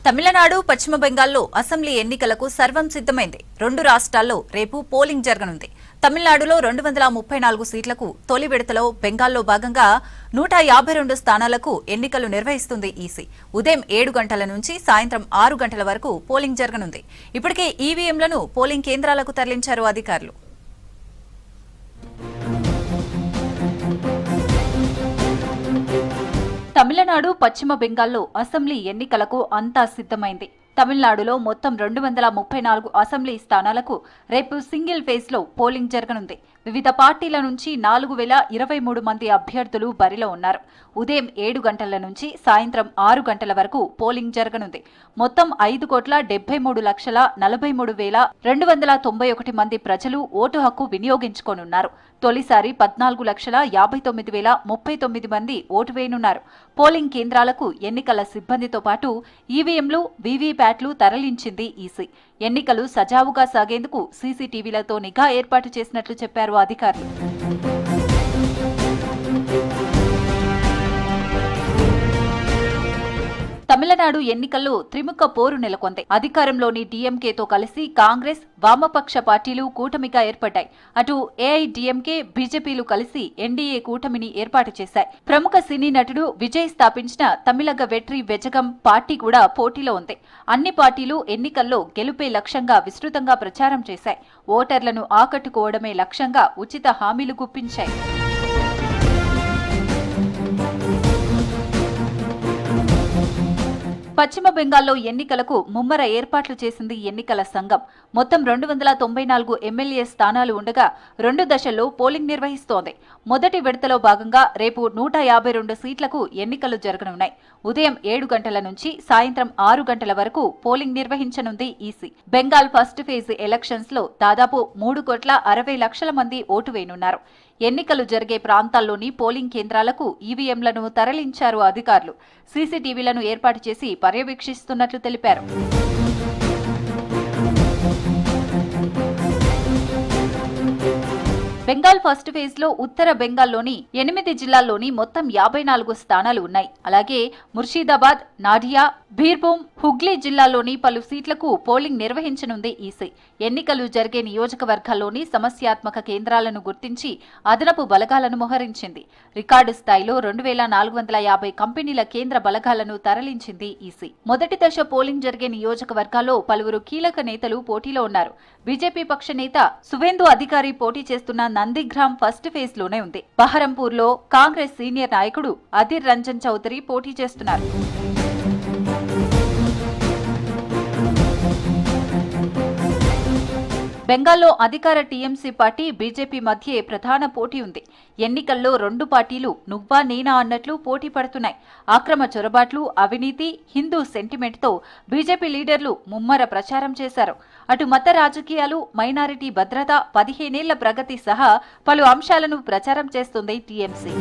తమిళనాడు, పశ్చిమ బెంగాల్లో అసెంబ్లీ ఎన్నికలకు సర్వం సిద్ధమైంది. రెండు రాష్ట్రాల్లో రేపు పోలింగ్ జరగనుంది. తమిళనాడులో 234 సీట్లకు తొలి విడతలో, బెంగాల్లో భాగంగా 152 స్థానాలకు ఎన్నికలు నిర్వహిస్తుంది ఈసీ. ఉదయం 7 గంటల నుంచి సాయంత్రం 6 గంటల వరకు పోలింగ్ జరగనుంది. ఇప్పటికే ఈవీఎంలను పోలింగ్ కేంద్రాలకు తరలించారు అధికారులు. తమిళనాడు, పశ్చిమ బెంగాల్లో అసెంబ్లీ ఎన్నికలకు అంతా సిద్ధమైంది. తమిళనాడులో మొత్తం 234 అసెంబ్లీ స్థానాలకు రేపు సింగిల్ ఫేజ్ లో పోలింగ్ జరగనుంది. వివిధ పార్టీల నుంచి 4023 మంది అభ్యర్థులు బరిలో ఉన్నారు. ఉదయం 7 గంటల నుంచి సాయంత్రం 6 గంటల వరకు పోలింగ్ జరగనుంది. మొత్తం 5,73,291 మంది ప్రజలు ఓటు హక్కు వినియోగించుకోనున్నారు. తొలిసారి 14,59,039 మంది ఓటు వేయనున్నారు. పోలింగ్ కేంద్రాలకు ఎన్నికల సిబ్బందితో పాటు ఈవీఎంలు, వీవీప్యాట్లు తరలించింది ఈసీ. ఎన్నికలు సజావుగా సాగేందుకు సీసీటీవీలతో నిఘా ఏర్పాటు చేసినట్లు చెప్పారు అధికారులు. తమిళనాడు ఎన్నికల్లో త్రిముఖ పోరు నెలకొంది. అధికారంలోని డీఎంకేతో కలిసి కాంగ్రెస్, వామపక్ష పార్టీలు కూటమిగా ఏర్పడ్డాయి. అటు ఏఐడీఎంకే, బీజేపీలు కలిసి ఎన్డీఏ కూటమిని ఏర్పాటు చేశాయి. ప్రముఖ సినీ నటుడు విజయ్ స్థాపించిన తమిళగ వెట్రి వెజగం పార్టీ కూడా పోటీలో ఉంది. అన్ని పార్టీలు ఎన్నికల్లో గెలుపే లక్ష్యంగా విస్తృతంగా ప్రచారం చేశాయి. ఓటర్లను ఆకట్టుకోవడమే లక్ష్యంగా ఉచిత హామీలు గుప్పించాయి. పశ్చిమ బెంగాల్లో ఎన్నికలకు ముమ్మర ఏర్పాట్లు చేసింది ఎన్నికల సంఘం. మొత్తం 294 ఎమ్మెల్యే స్థానాలు ఉండగా 2 దశల్లో పోలింగ్ నిర్వహిస్తోంది. మొదటి విడతలో భాగంగా రేపు 152 సీట్లకు ఎన్నికలు జరగనున్నాయి. ఉదయం 7 గంటల నుంచి సాయంత్రం 6 గంటల వరకు పోలింగ్ నిర్వహించనుంది EC. Bengal first phase elections లో దాదాపు 3,60,00,000 మంది ఓటు వేయనున్నారు. ఎన్నికలు జరిగే ప్రాంతాల్లోని పోలింగ్ కేంద్రాలకు ఈవీఎంలను తరలించారు అధికారులు. సీసీటీవీలను ఏర్పాటు చేసి పర్యవేక్షిస్తున్నట్లు తెలిపారు. బెంగాల్ ఫస్ట్ ఫేజ్ లో ఉత్తర బెంగాల్లోని 8 జిల్లాల్లోని మొత్తం 54 స్థానాలు ఉన్నాయి. అలాగే ముర్షిదాబాద్, నాడియా, బీర్భూమ్, హుగ్లీ జిల్లాల్లోని పలు సీట్లకు పోలింగ్ నిర్వహించనుంది ఈసీ. ఎన్నికలు జరిగే నియోజకవర్గాల్లోని సమస్యాత్మక కేంద్రాలను గుర్తించి అదనపు బలగాలను మోహరించింది. రికార్డు స్థాయిలో 2,450 కంపెనీల కేంద్ర బలగాలను తరలించింది ఈసీ. మొదటి దశ పోలింగ్ జరిగే నియోజకవర్గాల్లో పలువురు కీలక నేతలు పోటీలో ఉన్నారు. బీజేపీ పక్ష నేత సువేందు అధికారి పోటీ చేస్తున్న నందిగ్రామ్ ఫస్ట్ ఫేజ్ లోనే ఉంది. బహరంపూర్ లో కాంగ్రెస్ సీనియర్ నాయకుడు అధీర్ రంజన్ చౌదరి పోటీ చేస్తున్నారు. బెంగాల్లో అధికార టీఎంసీ పార్టీ, బీజేపీ మధ్య ప్రధాన పోటీ ఉంది. ఎన్నికల్లో రెండు పార్టీలు నువ్వా నేనా అన్నట్లు పోటీ పడుతున్నాయి. అక్రమ చొరబాట్లు, అవినీతి, హిందూ సెంటిమెంట్తో బీజేపీ లీడర్లు ముమ్మర ప్రచారం చేశారు. అటు మత రాజకీయాలు, మైనారిటీ భద్రత, 15 ఏళ్ల ప్రగతి సహా పలు అంశాలను ప్రచారం చేస్తుంది టీఎంసీ.